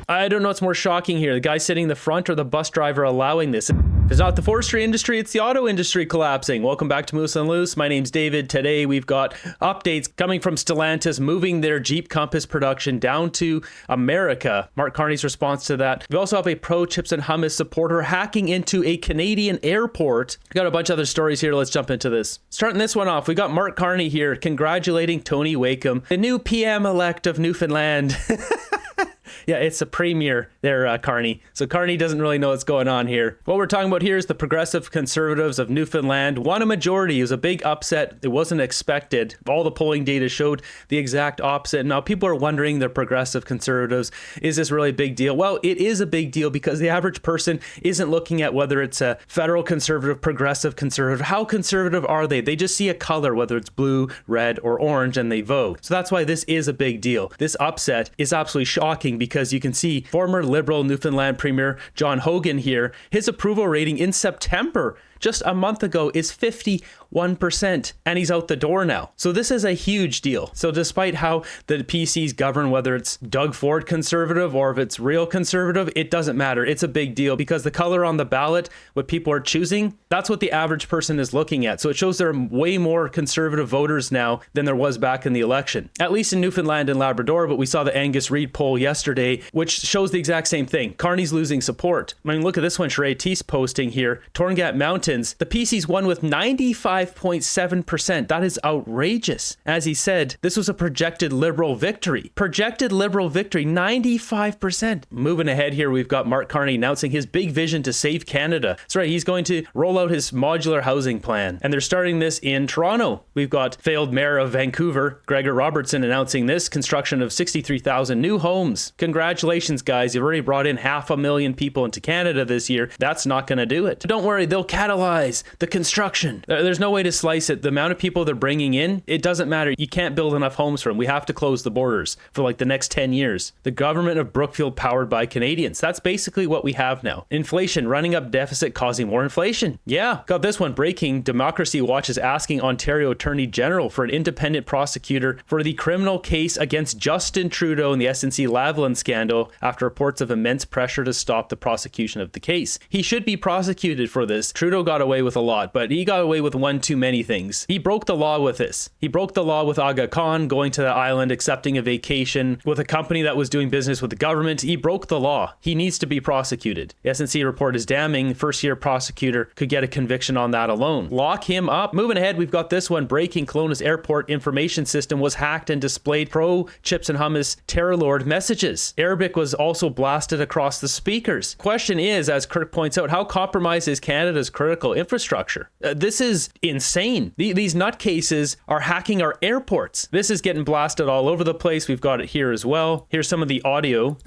I don't know what's more shocking here, the guy sitting in the front or the bus driver allowing this. If it's not the forestry industry, it's the auto industry collapsing. Welcome back to Moose and Loose. My name's David. Today we've got updates coming from Stellantis moving their Jeep Compass production down to America. Mark Carney's response to that. We also have a pro-chips and hummus supporter hacking into a Canadian airport. We got a bunch of other stories here. Let's jump into this. Starting this one off, we got Mark Carney here congratulating Tony Wakeham, the new PM-elect of Newfoundland. Yeah, it's a premier there, Carney. So Carney doesn't really know what's going on here. What we're talking about here is the progressive conservatives of Newfoundland won a majority. It was a big upset. It wasn't expected. All the polling data showed the exact opposite. Now, people are wondering, the progressive conservatives, is this really a big deal? Well, it is a big deal because the average person isn't looking at whether it's a federal conservative, progressive conservative. How conservative are they? They just see a color, whether it's blue, red, or orange, and they vote. So that's why this is a big deal. This upset is absolutely shocking because you can see former Liberal Newfoundland Premier John Hogan here, his approval rating in September, just a month ago, is 51%, and he's out the door now. So this is a huge deal. So despite how the PCs govern, whether it's Doug Ford conservative or if it's real conservative, it doesn't matter. It's a big deal because the color on the ballot, what people are choosing, that's what the average person is looking at. So it shows there are way more conservative voters now than there was back in the election, at least in Newfoundland and Labrador. But we saw the Angus Reid poll yesterday, which shows the exact same thing. Carney's losing support. I mean, look at this one, Sheree Teese posting here. Torngat Mountains, the PCs won with 95.7%. That is outrageous. As he said, this was a projected Liberal victory. Projected Liberal victory, 95%. Moving ahead here, we've got Mark Carney announcing his big vision to save Canada. That's right, he's going to roll out his modular housing plan. And they're starting this in Toronto. We've got failed mayor of Vancouver, Gregor Robertson, announcing this construction of 63,000 new homes. Congratulations, guys. You've already brought in 500,000 people into Canada this year. That's not going to do it. Don't worry, they'll catalyze the construction. There's no way to slice it. The amount of people they're bringing in, it doesn't matter. You can't build enough homes for them. We have to close the borders for like the next 10 years. The government of Brookfield powered by Canadians. That's basically what we have now. Inflation, running up deficit, causing more inflation. Yeah, got this one breaking. Democracy Watch is asking Ontario Attorney General for an independent prosecutor for the criminal case against Justin Trudeau in the SNC-Lavalin scandal after reports of immense pressure to stop the prosecution of the case. He should be prosecuted for this. Trudeau got away with a lot, but he got away with one too many things. He broke the law with this. He broke the law with Aga Khan going to the island, accepting a vacation with a company that was doing business with the government. He broke the law. He needs to be prosecuted. The SNC report is damning. First-year prosecutor could get a conviction on that alone. Lock him up. Moving ahead, we've got this one breaking. Kelowna's airport information system was hacked and displayed pro-chips and hummus terror lord messages. Arabic was also blasted across the speakers. Question is, as Kirk points out, how compromised is Canada's critical infrastructure? This is insane. These nutcases are hacking our airports. This is getting blasted all over the place. We've got it here as well. Here's some of the audio.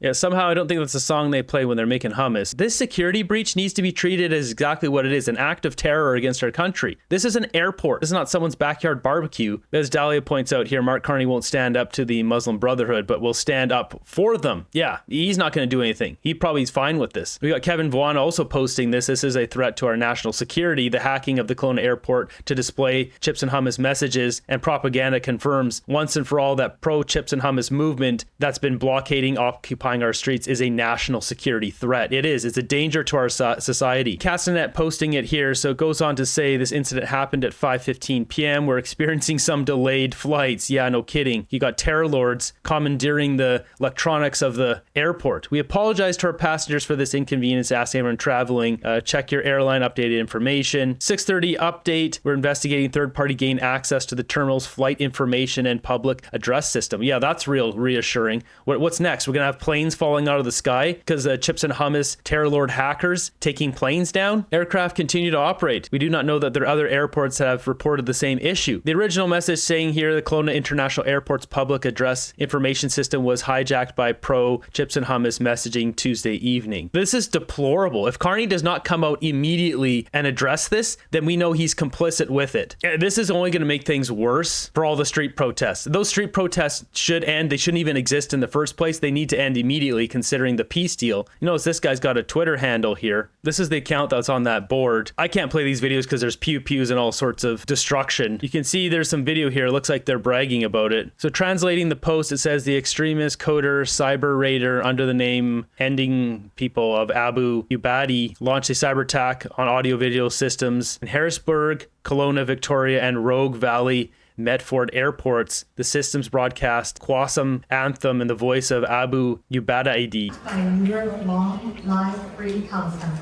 Yeah, somehow I don't think that's a song they play when they're making hummus. This security breach needs to be treated as exactly what it is, an act of terror against our country. This is an airport. This is not someone's backyard barbecue. As Dahlia points out here, Mark Carney won't stand up to the Muslim Brotherhood, but will stand up for them. Yeah, he's not going to do anything. He probably is fine with this. We got Kevin Vaughan also posting this. This is a threat to our national security. The hacking of the Kelowna airport to display chips and hummus messages and propaganda confirms once and for all that pro-chips and hummus movement that's been blockading, occupying our streets is a national security threat. It is. It's a danger to our society. Castanet posting it here. So it goes on to say this incident happened at 5:15 p.m. We're experiencing some delayed flights. Yeah, no kidding. You got terror lords commandeering the electronics of the airport. We apologize to our passengers for this inconvenience. Ask anyone traveling. Check your airline updated information. 6:30 update. We're investigating third-party gain access to the terminal's flight information and public address system. Yeah, that's real reassuring. What's next? We're going to have planes planes falling out of the sky because Chips and Hummus terror lord hackers taking planes down. Aircraft continue to operate. We do not know that there are other airports that have reported the same issue. The original message saying here the Kelowna International Airport's public address information system was hijacked by pro Chips and Hummus messaging Tuesday evening. This is deplorable. If Carney does not come out immediately and address this, then we know he's complicit with it. This is only going to make things worse for all the street protests. Those street protests should end. They shouldn't even exist in the first place. They need to end immediately considering the peace deal. You notice this guy's got a Twitter handle here. This is the account that's on that board. I can't play these videos because there's pew-pews and all sorts of destruction. You can see there's some video here. It looks like they're bragging about it. So translating the post, it says the extremist coder cyber raider under the name ending people of Abu Ubadi launched a cyber attack on audio-video systems in Harrisburg, Kelowna, Victoria, and Rogue Valley Medford airports. The systems broadcast Qassam anthem in the voice of Abu Ubadi. By a year-long live free Palestine,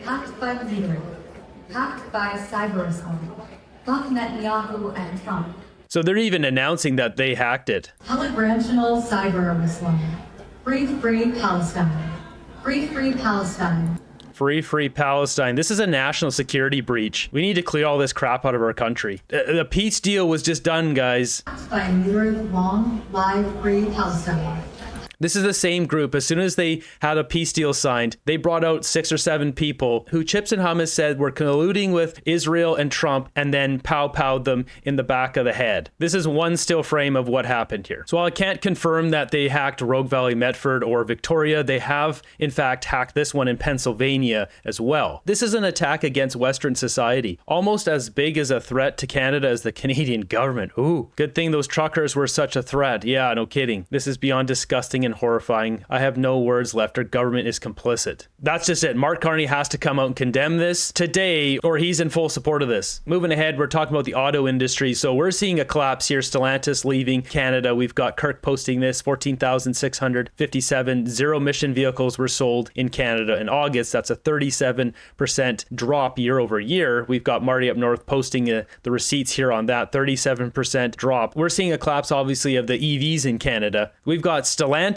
hacked by the leader, hacked by cyber assault, fuck Netanyahu and Trump. So they're even announcing that they hacked it. Telegramational cyber Islam. Free Palestine. Free Palestine. Free Palestine. This is a national security breach. We need to clear all this crap out of our country. The peace deal was just done, guys. By a year-long live free Palestine. This is the same group. As soon as they had a peace deal signed, they brought out 6 or 7 people who Chips and Hummus said were colluding with Israel and Trump and then pow-powed them in the back of the head. This is one still frame of what happened here. So while I can't confirm that they hacked Rogue Valley, Medford, or Victoria, they have in fact hacked this one in Pennsylvania as well. This is an attack against Western society, almost as big as a threat to Canada as the Canadian government. Ooh, good thing those truckers were such a threat. Yeah, no kidding. This is beyond disgusting and horrifying. I have no words left. Our government is complicit. That's just it. Mark Carney has to come out and condemn this today, or he's in full support of this. Moving ahead, we're talking about the auto industry. So we're seeing a collapse here. Stellantis leaving Canada. We've got Kirk posting this. 14,657 zero-emission vehicles were sold in Canada in August. That's a 37% drop year over year. We've got Marty up north posting the receipts here on that. 37% drop. We're seeing a collapse, obviously, of the EVs in Canada. We've got Stellantis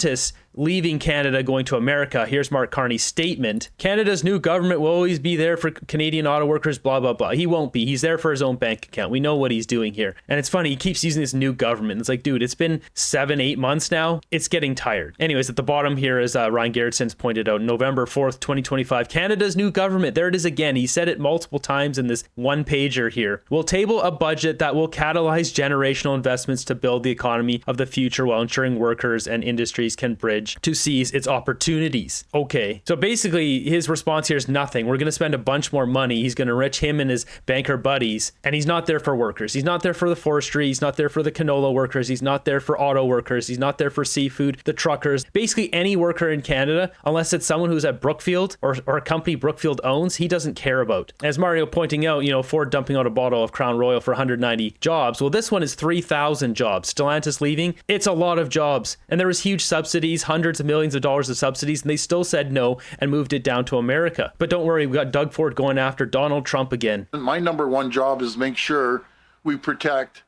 leaving Canada, going to America. Here's Mark Carney's statement. Canada's new government will always be there for Canadian auto workers, blah, blah, blah. He won't be. He's there for his own bank account. We know what he's doing here. And it's funny, he keeps using this new government. It's like, dude, it's been 7-8 months now. It's getting tired. Anyways, at the bottom here, as Ryan Garrettson's pointed out, November 4th, 2025, Canada's new government. There it is again. He said it multiple times in this one pager here. Will table a budget that will catalyze generational investments to build the economy of the future while ensuring workers and industries can bridge to seize its opportunities. Okay, so basically his response here is nothing. We're going to spend a bunch more money. He's going to enrich him and his banker buddies, and he's not there for workers. He's not there for the forestry. He's not there for the canola workers. He's not there for auto workers. He's not there for seafood, the truckers, basically any worker in Canada, unless it's someone who's at Brookfield or a company Brookfield owns, he doesn't care about. As Mario pointing out, you know, Ford dumping out a bottle of Crown Royal for 190 jobs. Well, this one is 3,000 jobs. Stellantis leaving, it's a lot of jobs. And there was huge subsidies, hundreds of millions of dollars of subsidies, and they still said no and moved it down to America. But don't worry, we got Doug Ford going after Donald Trump again. My number one job is make sure we protect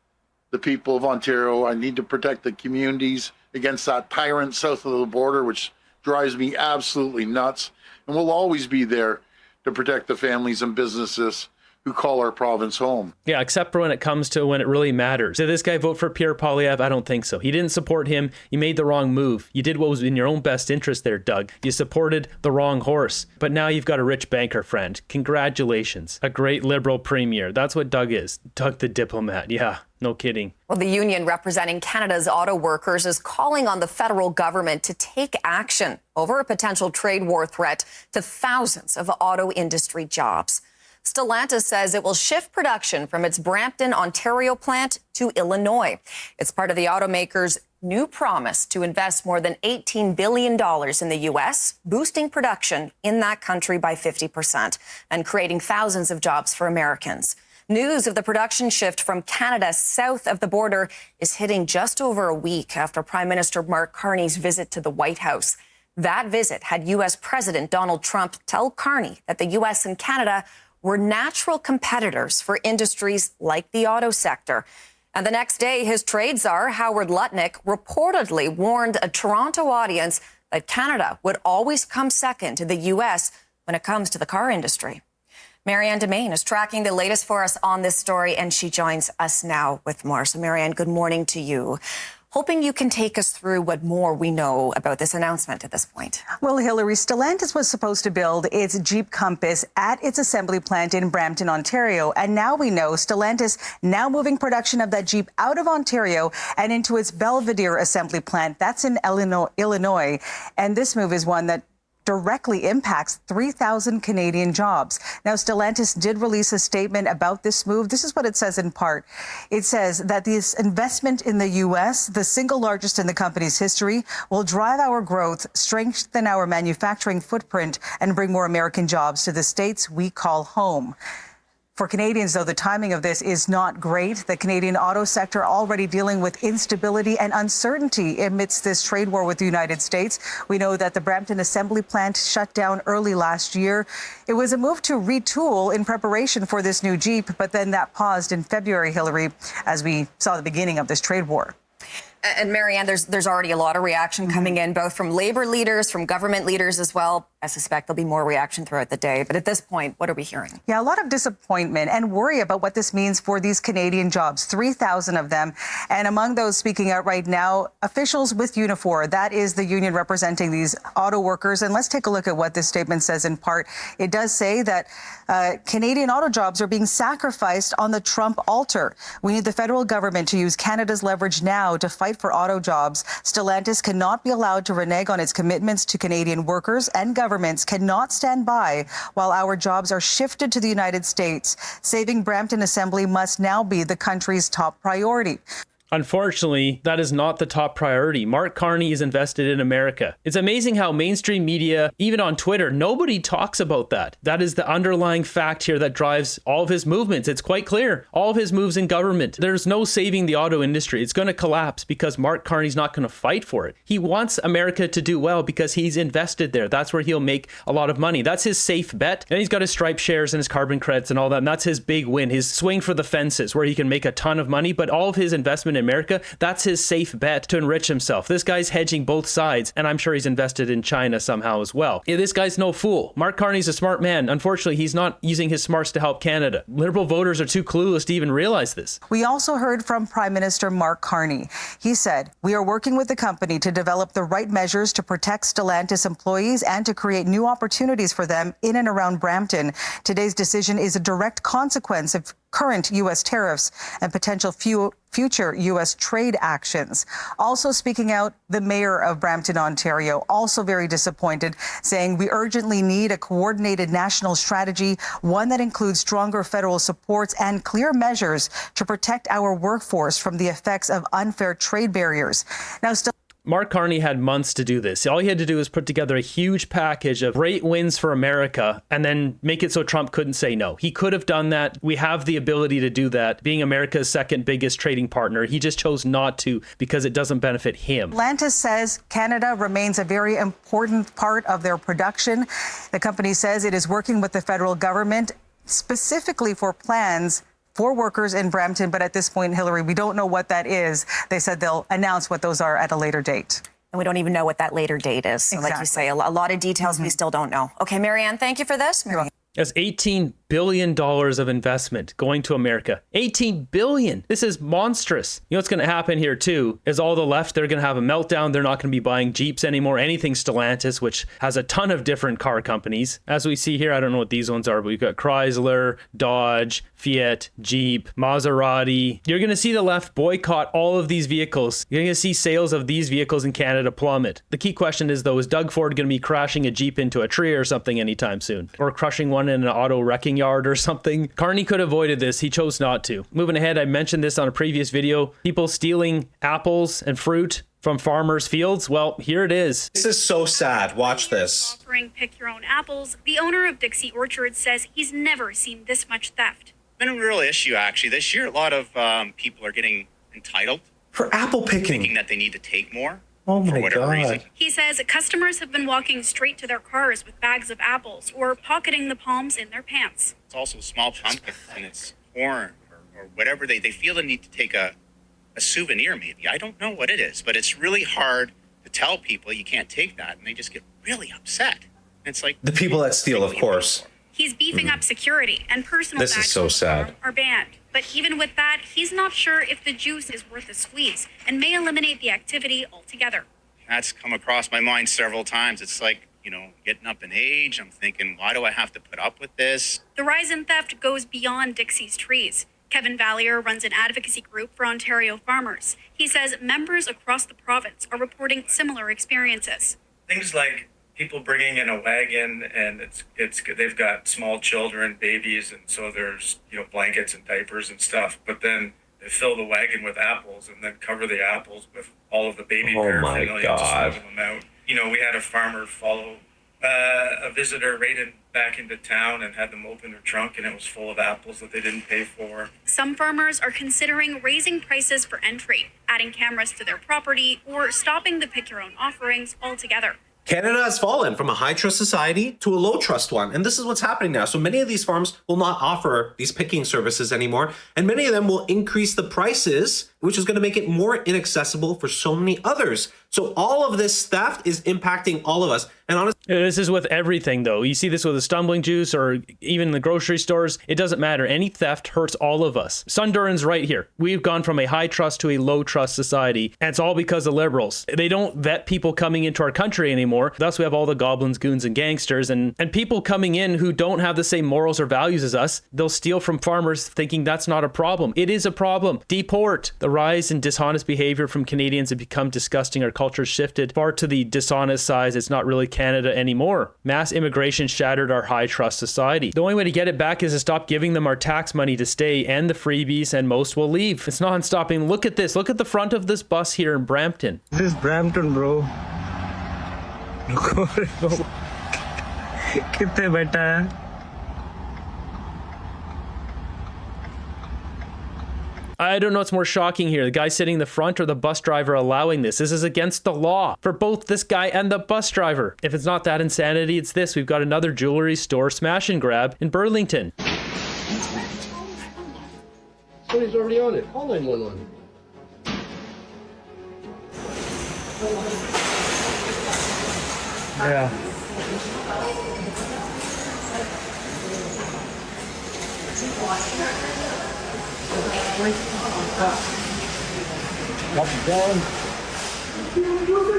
the people of Ontario. I need to protect the communities against that tyrant south of the border, which drives me absolutely nuts. And we'll always be there to protect the families and businesses who call our province home. Yeah, except for when it comes to when it really matters. Did this guy vote for Pierre Poilievre? I don't think so. He didn't support him. You made the wrong move. You did what was in your own best interest there, Doug. You supported the wrong horse. But now you've got a rich banker friend. Congratulations. A great liberal premier. That's what Doug is. Doug the diplomat. Yeah, no kidding. Well, the union representing Canada's auto workers is calling on the federal government to take action over a potential trade war threat to thousands of auto industry jobs. Stellantis says it will shift production from its Brampton, Ontario plant to Illinois. It's part of the automaker's new promise to invest more than $18 billion in the U.S., boosting production in that country by 50% and creating thousands of jobs for Americans. News of the production shift from Canada south of the border is hitting just over a week after Prime Minister Mark Carney's visit to the White House. That visit had U.S. President Donald Trump tell Carney that the U.S. and Canada were natural competitors for industries like the auto sector. And the next day, his trade czar, Howard Lutnick, reportedly warned a Toronto audience that Canada would always come second to the U.S. when it comes to the car industry. Marianne Demain is tracking the latest for us on this story, and she joins us now with more. So, Marianne, good morning to you. Hoping you can take us through what more we know about this announcement at this point. Well, Hillary, Stellantis was supposed to build its Jeep Compass at its assembly plant in Brampton, Ontario. And now we know Stellantis now moving production of that Jeep out of Ontario and into its Belvedere assembly plant. That's in Illinois. And this move is one that directly impacts 3,000 Canadian jobs. Now, Stellantis did release a statement about this move. This is what it says in part. It says that this investment in the U.S., the single largest in the company's history, will drive our growth, strengthen our manufacturing footprint, and bring more American jobs to the states we call home. For Canadians, though, the timing of this is not great. The Canadian auto sector already dealing with instability and uncertainty amidst this trade war with the United States. We know that the Brampton assembly plant shut down early last year. It was a move to retool in preparation for this new Jeep, but then that paused in February, Hillary, as we saw the beginning of this trade war. And Marianne, there's already a lot of reaction coming in, both from labor leaders, from government leaders as well. I suspect there'll be more reaction throughout the day. But at this point, what are we hearing? Yeah, a lot of disappointment and worry about what this means for these Canadian jobs, 3,000 of them. And among those speaking out right now, officials with Unifor, that is the union representing these auto workers. And let's take a look at what this statement says in part. It does say that Canadian auto jobs are being sacrificed on the Trump altar. We need the federal government to use Canada's leverage now to fight for auto jobs. Stellantis cannot be allowed to renege on its commitments to Canadian workers, and governments cannot stand by while our jobs are shifted to the United States. Saving Brampton Assembly must now be the country's top priority. Unfortunately, that is not the top priority. Mark Carney is invested in America. It's amazing how mainstream media, even on Twitter, nobody talks about that. That is the underlying fact here that drives all of his movements. It's quite clear. All of his moves in government. There's no saving the auto industry. It's going to collapse because Mark Carney's not going to fight for it. He wants America to do well because he's invested there. That's where he'll make a lot of money. That's his safe bet. And he's got his Stripe shares and his carbon credits and all that. And that's his big win, his swing for the fences where he can make a ton of money. But all of his investment in America, that's his safe bet to enrich himself. This guy's hedging both sides, and I'm sure he's invested in China somehow as well. Yeah, this guy's no fool. Mark Carney's a smart man. Unfortunately, he's not using his smarts to help Canada. Liberal voters are too clueless to even realize this. We also heard from Prime Minister Mark Carney. He said, "We are working with the company to develop the right measures to protect Stellantis employees and to create new opportunities for them in and around Brampton. Today's decision is a direct consequence of current U.S. tariffs and potential future U.S. trade actions." Also speaking out, the mayor of Brampton, Ontario, also very disappointed, saying, "We urgently need a coordinated national strategy, one that includes stronger federal supports and clear measures to protect our workforce from the effects of unfair trade barriers." Now, Mark Carney had months to do this. All he had to do was put together a huge package of great wins for America and then make it so Trump couldn't say no. He could have done that. We have the ability to do that, being America's second biggest trading partner. He just chose not to because it doesn't benefit him. Stellantis says Canada remains a very important part of their production. The company says it is working with the federal government specifically for plans for workers in Brampton. But at this point, Hillary, we don't know what that is. They said they'll announce what those are at a later date. And we don't even know what that later date is. So exactly. Like you say, a lot of details we still don't know. Okay, Marianne, thank you for this. That's $18 billion of investment going to America. $18 billion. This is monstrous. You know what's going to happen here too is all the left, they're going to have a meltdown. They're not going to be buying Jeeps anymore. Anything Stellantis, which has a ton of different car companies. As we see here, I don't know what these ones are, but we've got Chrysler, Dodge, Fiat, Jeep, Maserati. You're going to see the left boycott all of these vehicles. You're going to see sales of these vehicles in Canada plummet. The key question is though, is Doug Ford going to be crashing a Jeep into a tree or something anytime soon? Or crushing one in an auto wrecking yard or something? Carney could have avoided this. He chose not to. Moving ahead, I mentioned this on a previous video. People stealing apples and fruit from farmers' fields. Well, here it is. This is so sad. Watch this. Offering pick your own apples, the owner of Dixie Orchard says he's never seen this much theft. It's been a real issue actually. This year, a lot of people are getting entitled. For apple picking. Thinking that they need to take more. Oh for my whatever God. reason. He says customers have been walking straight to their cars with bags of apples or pocketing the palms in their pants. It's also small pumpkins and it's corn or whatever. They feel the need to take a souvenir maybe. I don't know what it is, but it's really hard to tell people you can't take that, and they just get really upset. And it's like The people that steal, of course. He's beefing up security, and personal This is bags so on the sad. farm are banned. But even with that, he's not sure if the juice is worth a squeeze and may eliminate the activity altogether. that's come across my mind several times. It's like, getting up in age. I'm thinking, why do I have to put up with this? The rise in theft goes beyond Dixie's trees. Kevin Vallier runs an advocacy group for Ontario farmers. He says members across the province are reporting similar experiences. Things like people bringing in a wagon, and they've got small children, babies, and so there's blankets and diapers and stuff. But then they fill the wagon with apples and then cover the apples with all of the baby paraphernalia to smuggle them out. We had a farmer follow a visitor back into town and had them open their trunk, and it was full of apples that they didn't pay for. Some farmers are considering raising prices for entry, adding cameras to their property, or stopping the pick your own offerings altogether. Canada has fallen from a high trust society to a low trust one. And this is what's happening now. So many of these farms will not offer these picking services anymore. And many of them will increase the prices, which is going to make it more inaccessible for so many others. So all of this theft is impacting all of us. And honestly, this is with everything, though. You see this with the stumbling juice or even in the grocery stores. It doesn't matter. Any theft hurts all of us. Sundurin's right here. We've gone from a high trust to a low trust society, and it's all because of liberals. They don't vet people coming into our country anymore. Thus, we have all the goblins, goons, and gangsters, and people coming in who don't have the same morals or values as us. They'll steal from farmers thinking that's not a problem. It is a problem. Deport. The rise in dishonest behavior from Canadians has become disgusting. Our culture shifted far to the dishonest side. It's not really Canada anymore. Mass immigration shattered our high trust society. The only way to get it back is to stop giving them our tax money to stay and the freebies, and most will leave. It's non-stopping. Look at this. Look at the front of this bus here in Brampton. This is Brampton, bro. कितने बैठा है? I don't know what's more shocking here, the guy sitting in the front or the bus driver allowing this. This is against the law for both this guy and the bus driver. If it's not that insanity, it's this. We've got another jewelry store smash and grab in Burlington. Somebody's already on it. Call 911. Yeah.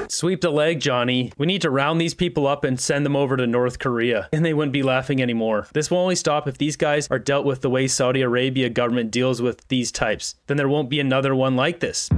Sweep the leg, Johnny. We need to round these people up and send them over to North Korea, and they wouldn't be laughing anymore. This will only stop if these guys are dealt with the way Saudi Arabia government deals with these types. Then there won't be another one like this.